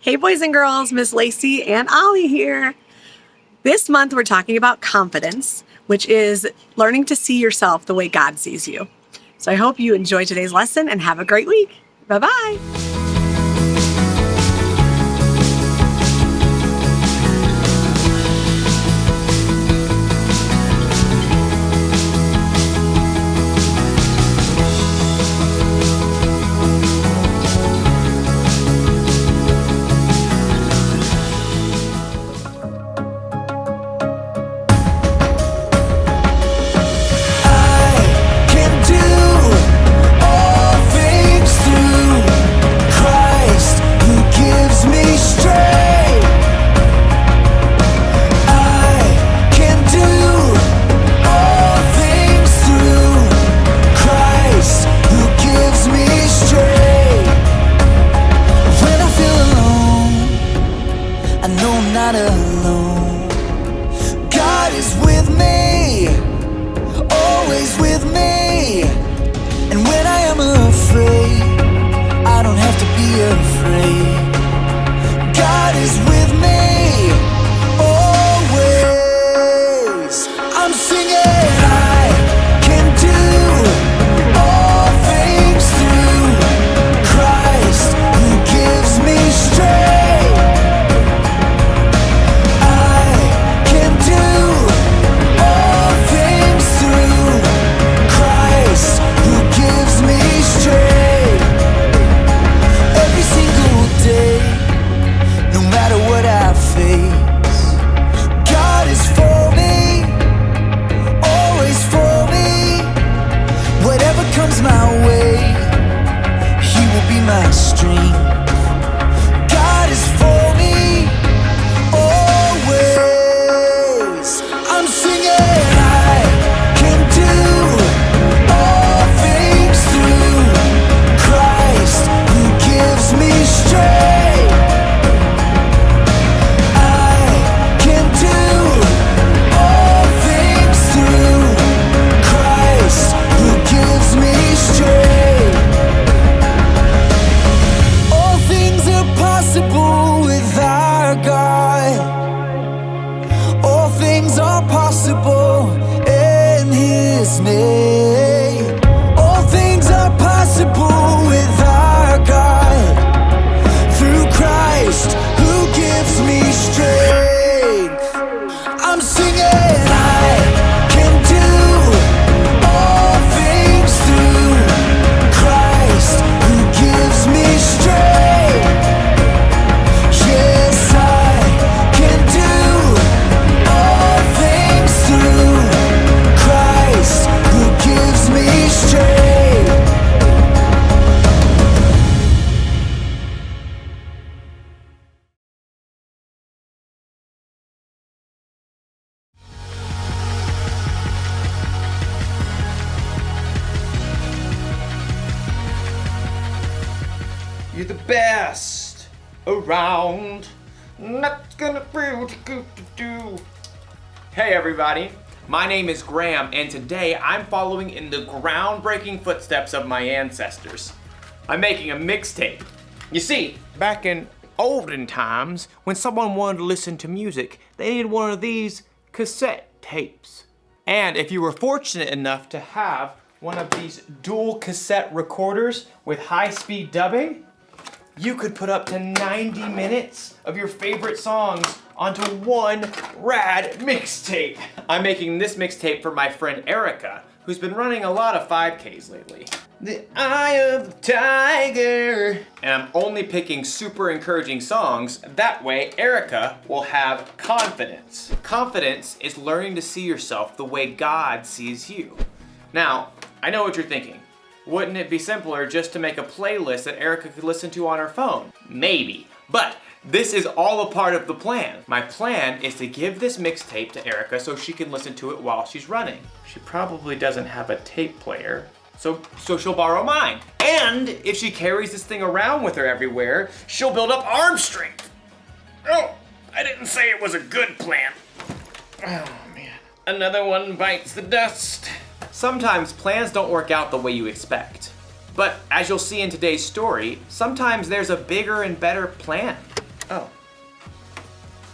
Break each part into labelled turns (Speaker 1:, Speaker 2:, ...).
Speaker 1: Hey, boys and girls, Miss Lacey and Ollie here. This month, we're talking about confidence, which is learning to see yourself the way God sees you. So I hope you enjoy today's lesson and have a great week. Bye-bye.
Speaker 2: You're the best around. Not gonna feel too good to do. Hey everybody, my name is Graham, and today I'm following in the groundbreaking footsteps of my ancestors. I'm making a mixtape. You see, back in olden times, when someone wanted to listen to music, they needed one of these cassette tapes. And if you were fortunate enough to have one of these dual cassette recorders with high-speed dubbing, you could put up to 90 minutes of your favorite songs onto one rad mixtape. I'm making this mixtape for my friend Erica, who's been running a lot of 5Ks lately. The Eye of the Tiger. And I'm only picking super encouraging songs. That way, Erica will have confidence. Confidence is learning to see yourself the way God sees you. Now, I know what you're thinking. Wouldn't it be simpler just to make a playlist that Erica could listen to on her phone? Maybe, but this is all a part of the plan. My plan is to give this mixtape to Erica so she can listen to it while she's running. She probably doesn't have a tape player, so she'll borrow mine. And if she carries this thing around with her everywhere, she'll build up arm strength. Oh, I didn't say it was a good plan. Oh man, another one bites the dust. Sometimes plans don't work out the way you expect. But as you'll see in today's story, sometimes there's a bigger and better plan. Oh.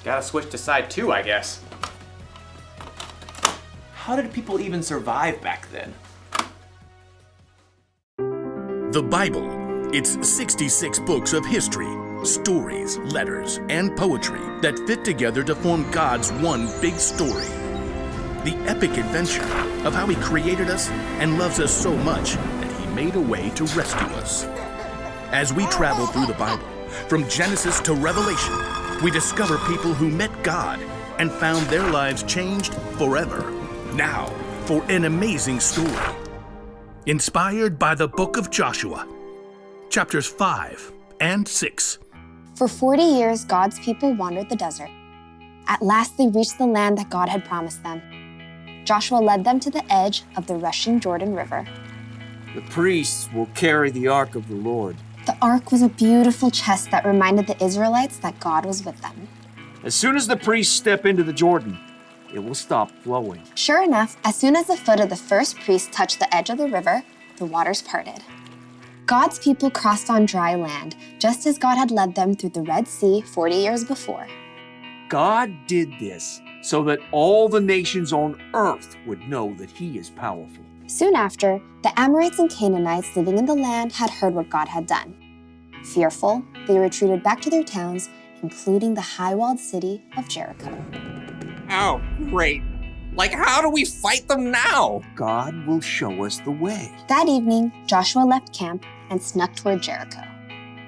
Speaker 2: Gotta switch to side 2, I guess. How did people even survive back then?
Speaker 3: The Bible. It's 66 books of history, stories, letters, and poetry that fit together to form God's one big story. The epic adventure of how He created us and loves us so much that He made a way to rescue us. As we travel through the Bible, from Genesis to Revelation, we discover people who met God and found their lives changed forever. Now, for an amazing story. Inspired by the book of Joshua, chapters 5 and 6.
Speaker 4: For 40 years, God's people wandered the desert. At last, they reached the land that God had promised them. Joshua led them to the edge of the rushing Jordan River.
Speaker 5: The priests will carry the ark of the Lord.
Speaker 4: The ark was a beautiful chest that reminded the Israelites that God was with them.
Speaker 5: As soon as the priests step into the Jordan, it will stop flowing.
Speaker 4: Sure enough, as soon as the foot of the first priest touched the edge of the river, the waters parted. God's people crossed on dry land, just as God had led them through the Red Sea 40 years before.
Speaker 5: God did this so that all the nations on earth would know that He is powerful.
Speaker 4: Soon after, the Amorites and Canaanites living in the land had heard what God had done. Fearful, they retreated back to their towns, including the high-walled city of Jericho.
Speaker 6: Oh, great. Like, how do we fight them now?
Speaker 5: God will show us the way.
Speaker 4: That evening, Joshua left camp and snuck toward Jericho.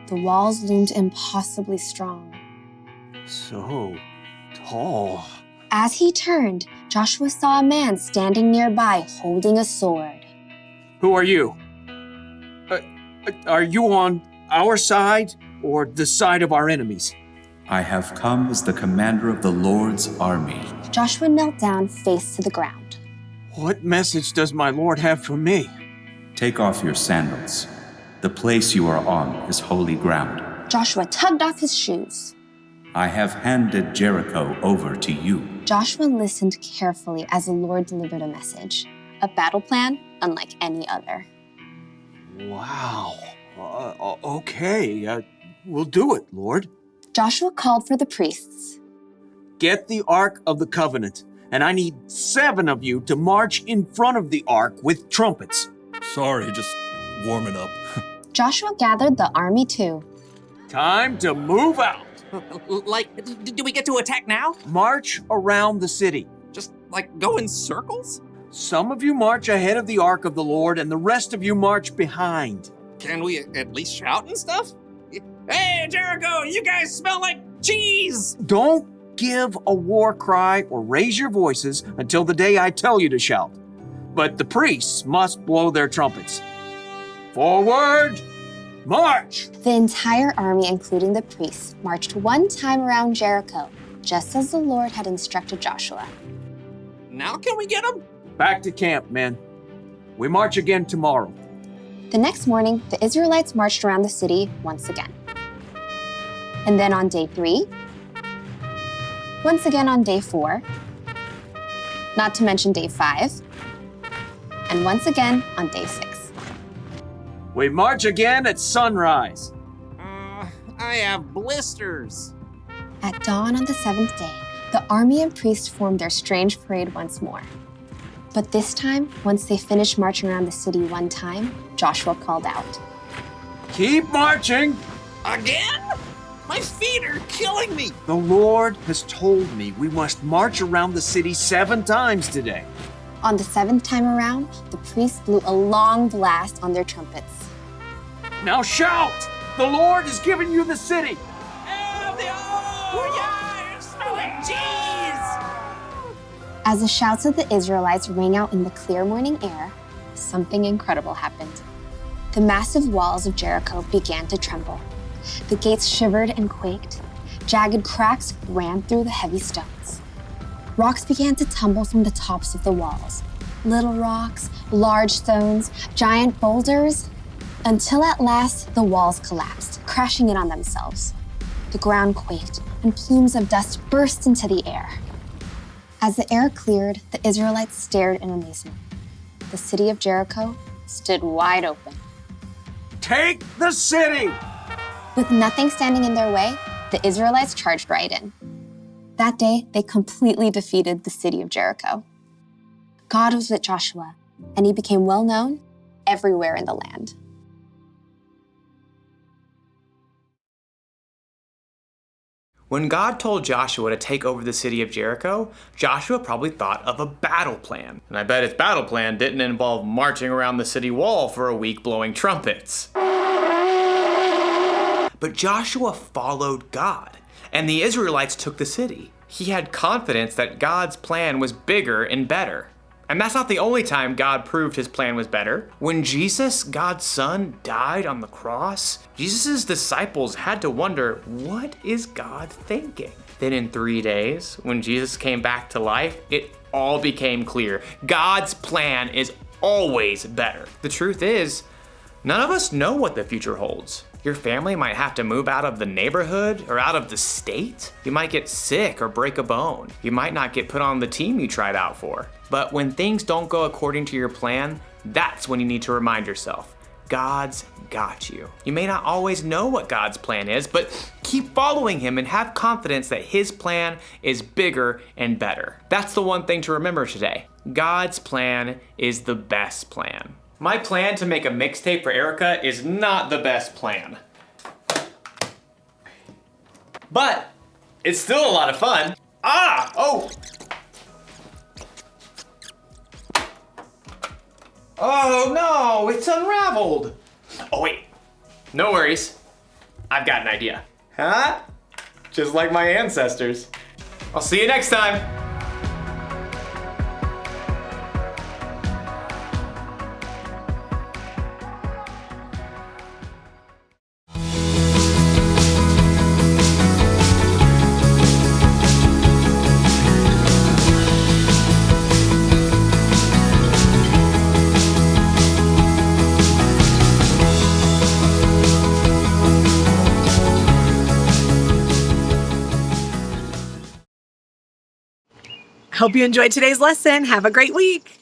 Speaker 4: The walls loomed impossibly strong.
Speaker 5: So tall.
Speaker 4: As he turned, Joshua saw a man standing nearby holding a sword.
Speaker 5: Who are you? Are you on our side or the side of our enemies?
Speaker 7: I have come as the commander of the Lord's army.
Speaker 4: Joshua knelt down, face to the ground.
Speaker 5: What message does my Lord have for me?
Speaker 7: Take off your sandals. The place you are on is holy ground.
Speaker 4: Joshua tugged off his shoes.
Speaker 7: I have handed Jericho over to you.
Speaker 4: Joshua listened carefully as the Lord delivered a message, a battle plan unlike any other.
Speaker 5: Wow. Okay, we'll do it, Lord.
Speaker 4: Joshua called for the priests.
Speaker 5: Get the Ark of the Covenant, and I need 7 of you to march in front of the Ark with trumpets.
Speaker 3: Sorry, just warming up.
Speaker 4: Joshua gathered the army too.
Speaker 5: Time to move out.
Speaker 6: Like, do we get to attack now?
Speaker 5: March around the city.
Speaker 6: Just, like, go in circles?
Speaker 5: Some of you march ahead of the Ark of the Lord, and the rest of you march behind.
Speaker 6: Can we at least shout and stuff? Hey, Jericho, you guys smell like cheese!
Speaker 5: Don't give a war cry or raise your voices until the day I tell you to shout. But the priests must blow their trumpets. Forward, march!
Speaker 4: The entire army, including the priests, marched one time around Jericho, just as the Lord had instructed Joshua.
Speaker 6: Now can we get them?
Speaker 5: Back to camp, men. We march again tomorrow.
Speaker 4: The next morning, the Israelites marched around the city once again. And then on day 3, once again on day 4, not to mention day 5, and once again on day 6.
Speaker 5: We march again at sunrise.
Speaker 6: I have blisters.
Speaker 4: At dawn on the 7th day, the army and priests formed their strange parade once more. But this time, once they finished marching around the city one time, Joshua called out,
Speaker 5: Keep marching!
Speaker 6: Again? My feet are killing me.
Speaker 5: The Lord has told me we must march around the city 7 times today.
Speaker 4: On the 7th time around, the priests blew a long blast on their trumpets.
Speaker 5: Now shout! The Lord has given you the city!
Speaker 6: Yeah, it's smelling cheese!
Speaker 4: As the shouts of the Israelites rang out in the clear morning air, something incredible happened. The massive walls of Jericho began to tremble. The gates shivered and quaked. Jagged cracks ran through the heavy stones. Rocks began to tumble from the tops of the walls. Little rocks, large stones, giant boulders, until at last the walls collapsed, crashing in on themselves. The ground quaked, and plumes of dust burst into the air. As the air cleared, the Israelites stared in amazement. The city of Jericho stood wide open.
Speaker 5: Take the city!
Speaker 4: With nothing standing in their way, the Israelites charged right in. That day, they completely defeated the city of Jericho. God was with Joshua, and he became well known everywhere in the land.
Speaker 2: When God told Joshua to take over the city of Jericho, Joshua probably thought of a battle plan. And I bet his battle plan didn't involve marching around the city wall for a week blowing trumpets. But Joshua followed God, and the Israelites took the city. He had confidence that God's plan was bigger and better. And that's not the only time God proved his plan was better. When Jesus, God's son, died on the cross, Jesus' disciples had to wonder, what is God thinking? Then in 3 days, when Jesus came back to life, it all became clear. God's plan is always better. The truth is, none of us know what the future holds. Your family might have to move out of the neighborhood or out of the state. You might get sick or break a bone. You might not get put on the team you tried out for. But when things don't go according to your plan, that's when you need to remind yourself, God's got you. You may not always know what God's plan is, but keep following him and have confidence that his plan is bigger and better. That's the one thing to remember today. God's plan is the best plan. My plan to make a mixtape for Erica is not the best plan. But it's still a lot of fun. Oh no, it's unraveled. Oh wait, no worries. I've got an idea. Huh? Just like my ancestors. I'll see you next time.
Speaker 1: Hope you enjoyed today's lesson. Have a great week.